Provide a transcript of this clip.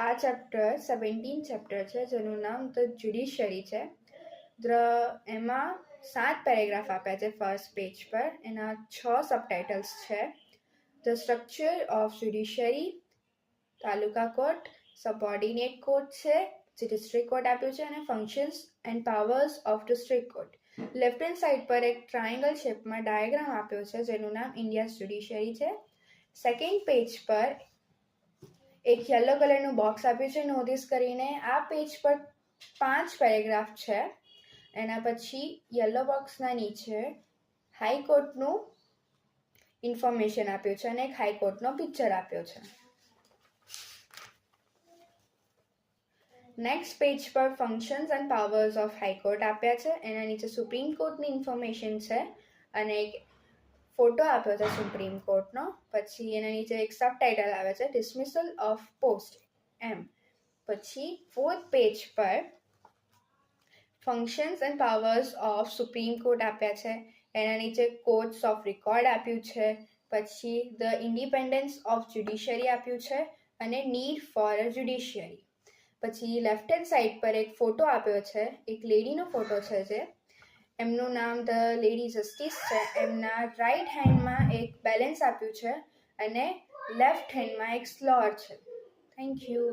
આ chapter 17 chapter છે જેનું નામ ધ જ્યુડિશરી છે. એમાં 7 પેરેગ્રાફ આપ્યા છે ફર્સ્ટ પેજ પર. એના 6 સબટાઇટલ્સ છે. The structure of judiciary, taluka court, subordinate court છે જે ડિસ્ટ્રિક્ટ કોર્ટ આપ્યું છે, અને functions and powers of district court. Left hand side પર એક ટ્રાયંગલ શેપમાં ડાયાગ્રામ આપ્યો છે જેનું નામ ઇન્ડિયાઝ જ્યુડિશરી છે. સેકન્ડ પેજ પર એક યલો કલરનું બોક્સ આપ્યું છે નોટિસ કરીને. આ પેજ પર 5 પેરેગ્રાફ છે. એના પછી યલો બોક્સના નીચે હાઈકોર્ટનું ઇન્ફોર્મેશન આપ્યું છે અને એક હાઈકોર્ટનો પિક્ચર આપ્યો છે. નેક્સ્ટ પેજ પર functions and powers of high court આપ્યા છે. એના નીચે સુપ્રીમ કોર્ટની ઇન્ફોર્મેશન છે અને એક ફોટો આપ્યો છે સુપ્રીમ કોર્ટનો. પછી એના નીચે એક સબટાઇટલ આવે છે ડિસમિસલ ઓફ પોસ્ટ એમ. પછી ફોર્થ પેજ પર functions and powers of supreme court આપ્યા છે. એના નીચે કોર્ટ્સ ઓફ રેકોર્ડ આપ્યું છે. પછી ધ ઇન્ડિપેન્ડન્સ ઓફ જ્યુડિશરી આપ્યું છે અને નીડ ફોર અ જ્યુડિશિયરી. પછી લેફ્ટ હેન્ડ સાઇડ પર એક ફોટો આપ્યો છે. એક લેડીનો ફોટો છે જે એમનું નામ ધ લેડી જસ્ટિસ છે. એમના રાઈટ હેન્ડમાં એક બેલેન્સ આપ્યું છે અને લેફ્ટ હેન્ડમાં એક સ્લોર છે. Thank you.